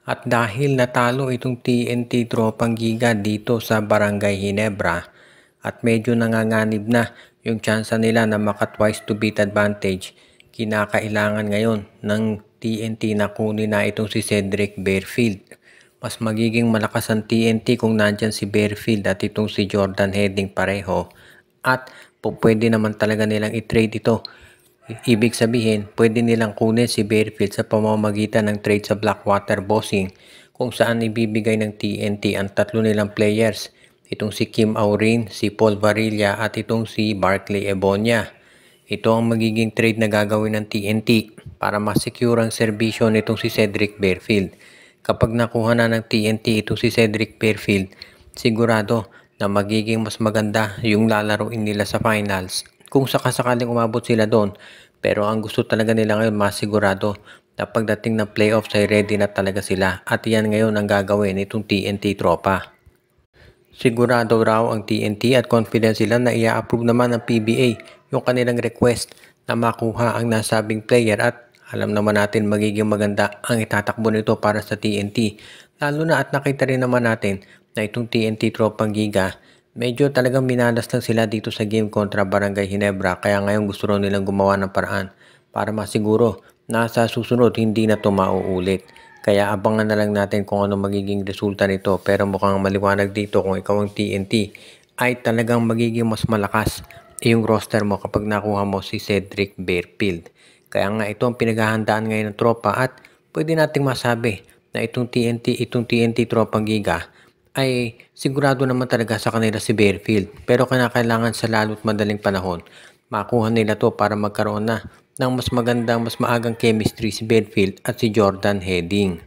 At dahil natalo itong TNT Tropang Giga dito sa Barangay Ginebra at medyo nanganganib na yung tsansa nila na maka twice to beat advantage, kinakailangan ngayon ng TNT na kunin na itong si Cedric Barefield. Mas magiging malakas ang TNT kung nandyan si Barefield at itong si Jordan Heading pareho. At pwede naman talaga nilang i-trade ito. Ibig sabihin, pwede nilang kunin si Barefield sa pamamagitan ng trade sa Blackwater Bossing kung saan ibibigay ng TNT ang tatlo nilang players. Itong si Kim Aurin, si Paul Varilla at itong si Barclay Ebonia. Ito ang magiging trade na gagawin ng TNT para masecure ang serbisyo nitong si Cedric Barefield. Kapag nakuha na ng TNT itong si Cedric Barefield, sigurado na magiging mas maganda yung lalaroin nila sa finals. Kung sakasakaling umabot sila doon, pero ang gusto talaga nila ngayon masigurado na pagdating ng playoffs ay ready na talaga sila at yan ngayon ang gagawin itong TNT Tropa. Sigurado raw ang TNT at confident sila na i-approve naman ng PBA yung kanilang request na makuha ang nasabing player at alam naman natin magiging maganda ang itatakbo nito para sa TNT. Lalo na at nakita rin naman natin na itong TNT Tropang Giga medyo talagang minalas lang sila dito sa game kontra Barangay Ginebra kaya ngayon gusto rin nilang gumawa ng paraan para masiguro na sa susunod hindi na ito mauulit. Kaya abangan na lang natin kung ano magiging resulta nito pero mukhang maliwanag dito kung ikaw ang TNT ay talagang magiging mas malakas yung roster mo kapag nakuha mo si Cedric Barefield. Kaya nga ito ang pinaghahandaan ngayon ng tropa at pwede nating masabi na itong TNT Tropang Giga ay sigurado naman talaga sa kanila si Barefield pero kailangan sa lalo't madaling panahon makuha nila to para magkaroon na ng mas magandang mas maagang chemistry si Barefield at si Jordan Heading.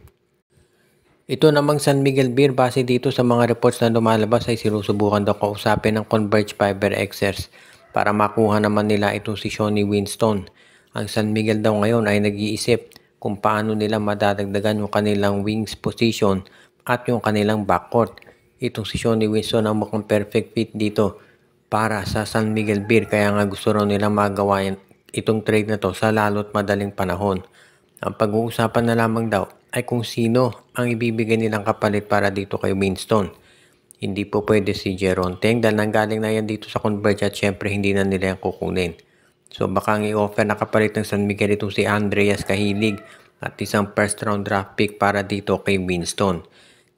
Ito namang San Miguel Beer base dito sa mga reports na lumalabas ay sinusubukan daw kausapin ng Converge Fiber Xers para makuha naman nila itong si Shawnee Winston. Ang San Miguel daw ngayon ay nag-iisip kung paano nila madadagdagan yung kanilang wings position at yung kanilang backcourt. Itong si Shawnee Winston ang mukhang perfect fit dito para sa San Miguel Beer kaya nga gusto raw nila magawa itong trade na to sa lalo't madaling panahon. Ang pag-uusapan na lamang daw ay kung sino ang ibibigay nilang kapalit para dito kay Winston. Hindi po pwede si Jeron Teng dahil nanggaling na yan dito sa Converge at syempre hindi na nila yan kukunin. So baka ang i-offer na kapalit ng San Miguel itong si Andreas Cahilig at isang first round draft pick para dito kay Winston.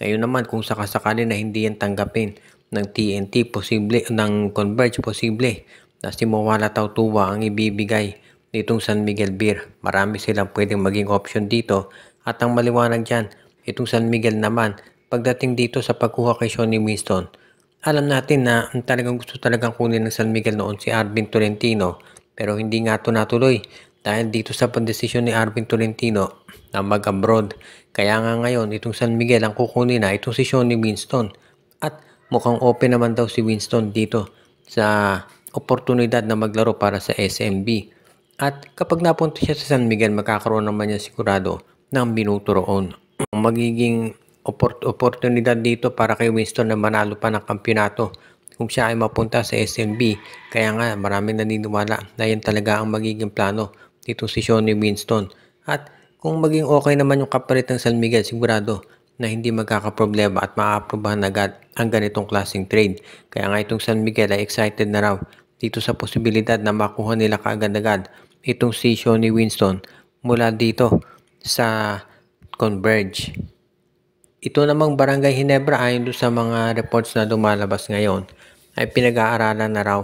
Ngayon naman kung sakasakali na hindi yan tanggapin ng TNT, posible, ng Converge, posible na si Mawala Tautuwa ang ibibigay nitong San Miguel Beer. Marami silang pwedeng maging option dito at ang maliwanag dyan, itong San Miguel naman, pagdating dito sa pagkuha kay Shawnee Winston, alam natin na ang talagang gusto talagang kunin ng San Miguel noon si Arvin Tolentino pero hindi nga ito natuloy dahil dito sa pandesisyon ni Arvin Tolentino na mag-abroad. Kaya nga ngayon itong San Miguel ang kukunin na itong si Shawnee Winston at mukhang open naman daw si Winston dito sa oportunidad na maglaro para sa SMB. At kapag napunta siya sa San Miguel magkakaroon naman niya sigurado ng minuto roon. Magiging oportunidad dito para kay Winston na manalo pa ng kampyonato kung siya ay mapunta sa SMB. Kaya nga maraming naniniwala na yan talaga ang magiging plano dito si Shawnee Winston. At kung maging okay naman yung kapalit ng San Miguel, sigurado na hindi magkakaproblema at maaaprobahan agad ang ganitong klaseng trade. Kaya nga itong San Miguel ay excited na raw dito sa posibilidad na makuha nila kaagad-agad itong si Shawnee Winston mula dito sa Converge. Ito namang Barangay Ginebra ayon sa mga reports na lumalabas ngayon ay pinag-aaralan na raw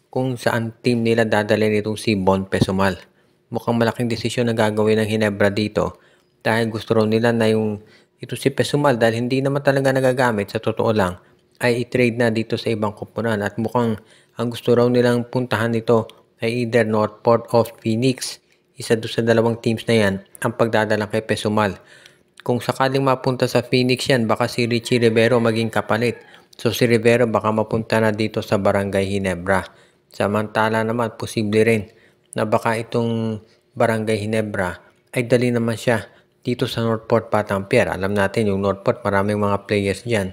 kung saan team nila dadalhin itong si Bon Pesumal. Mukhang malaking desisyon na gagawin ng Ginebra dito dahil gusto raw nila na ito si Pesumal dahil hindi naman talaga nagagamit sa totoo lang ay i-trade na dito sa ibang koponan at mukhang ang gusto raw nilang puntahan nito ay either Northport o Phoenix. Isa doon sa dalawang teams na yan ang pagdadala kay Pesumal. Kung sakaling mapunta sa Phoenix yan, baka si Richie Rivero maging kapalit. So si Rivero baka mapunta na dito sa Barangay Ginebra. Samantala naman, posible rin na baka itong Barangay Ginebra ay dali naman siya dito sa Northport Patampier. Alam natin yung Northport maraming mga players dyan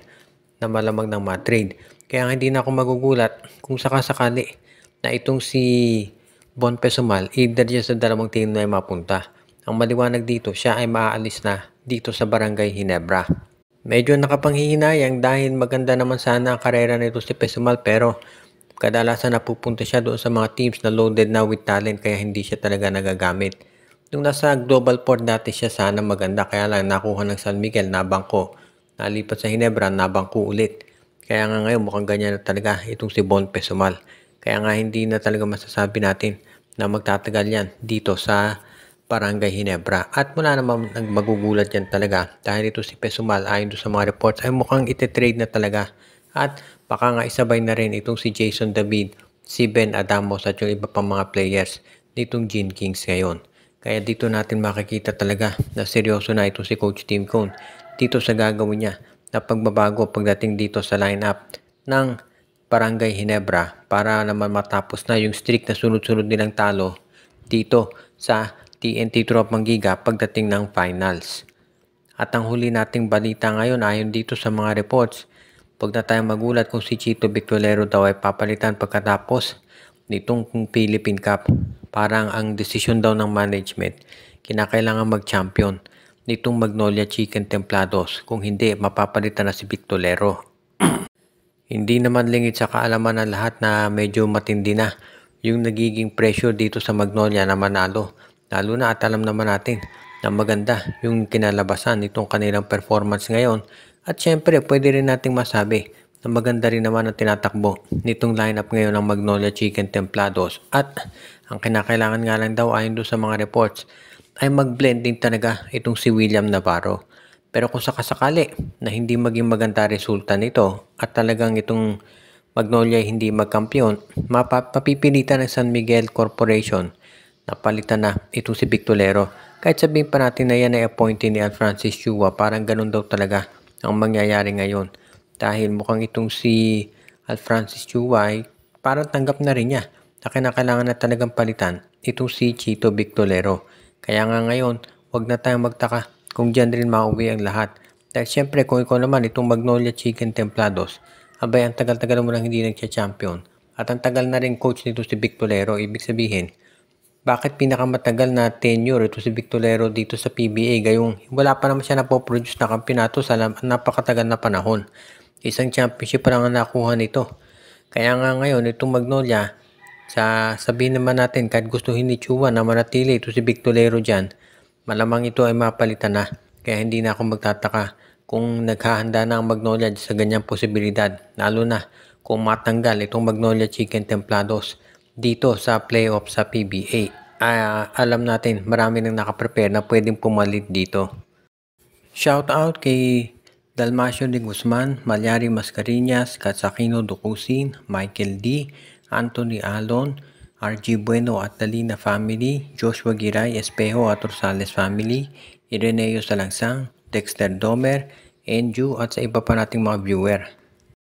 na malamang ng trade. Kaya hindi na ako magugulat kung sakasakali na itong si Bon Pesumal either dyan sa dalawang team na ay mapunta. Ang maliwanag dito siya ay maaalis na dito sa Barangay Ginebra. Medyo nakapanghihinayang dahil maganda naman sana ang karera nito si Pesumal pero kadalasan napupunta siya doon sa mga teams na loaded na with talent kaya hindi siya talaga nagagamit. Nung nasa Global Port dati siya sana maganda kaya lang nakuha ng San Miguel nabangko. Nalipat sa Ginebra nabangko ulit. Kaya nga ngayon mukhang ganyan na talaga itong si Bon Pesumal. Kaya nga hindi na talaga masasabi natin na magtatagal yan dito sa Barangay Ginebra. At mula naman magugulat yan talaga dahil ito si Pesumal ayon sa mga reports ay mukhang ite-trade na talaga. At baka nga isabay na rin itong si Jason David, si Ben Adamos at yung iba pang mga players nitong Gin Kings ngayon. Kaya dito natin makikita talaga na seryoso na itong si Coach Tim Cone dito sa gagawin niya na pagbabago pagdating dito sa lineup ng Barangay Ginebra para naman matapos na yung streak na sunod-sunod nilang talo dito sa TNT Tropang Giga pagdating ng finals. At ang huli nating balita ngayon ayon dito sa mga reports, huwag na tayong magulat kung si Chito Victorero daw ay papalitan pagkatapos nitong Philippine Cup. Parang ang desisyon daw ng management, kinakailangan mag-champion nitong Magnolia Chicken Templados. Kung hindi, mapapalitan na si Victorero. Hindi naman lingid sa kaalaman ng lahat na medyo matindi na yung nagiging pressure dito sa Magnolia na manalo. Lalo na at alam naman natin na maganda yung kinalabasan nitong kanilang performance ngayon. At syempre pwede rin nating masabi na maganda rin naman ang tinatakbo nitong lineup ngayon ng Magnolia Chicken Templados. At ang kinakailangan nga lang daw ayon doon sa mga reports ay mag-blend din talaga itong si William Navarro. Pero kung sakasakali na hindi maging maganda resulta nito at talagang itong Magnolia hindi magkampiyon, mapipilitan ng San Miguel Corporation na palitan na itong si Victorero. Kahit sabihin pa natin na yan ay appointee ni Alfrancis Chua, parang ganun daw talaga ang mangyayari ngayon. Dahil mukhang itong si Alfrancis Chua ay parang tanggap na rin niya na kinakailangan na talagang palitan itong si Chito Victorero. Kaya nga ngayon, wag na tayong magtaka kung dyan rin mauwi ang lahat. Dahil syempre kung ikaw naman itong Magnolia Chicken Templados, abay ang tagal-tagal mo lang hindi nagcha-champion. At ang tagal na rin coach nito si Victorero, ibig sabihin, bakit pinakamatagal na tenure ito si Victorero dito sa PBA gayong wala pa naman siya napoproduce na kampyonato sa napakatagal na panahon. Isang championship pa lang ang nakuha nito. Kaya nga ngayon itong Magnolia, sabihin naman natin kahit gustuhin ni Chua na manatili ito si Victorero dyan, malamang ito ay mapalitan na. Kaya hindi na ako magtataka kung naghahanda na ang Magnolia sa ganyang posibilidad. Lalo na kung matanggal itong Magnolia Chicken Templados dito sa playoff sa PBA. Alam natin marami nang nakaprepare na pwedeng pumalit dito. Shout out kay Dalmacio de Guzman, Malyari Mascareñas, Katsakino Ducusin, Michael D, Anthony Alon, RG Bueno at Dalina family, Joshua Giray Espejo at Rosales family, Ireneo Salangsang, Dexter Domer, Enju at sa iba pa nating mga viewer.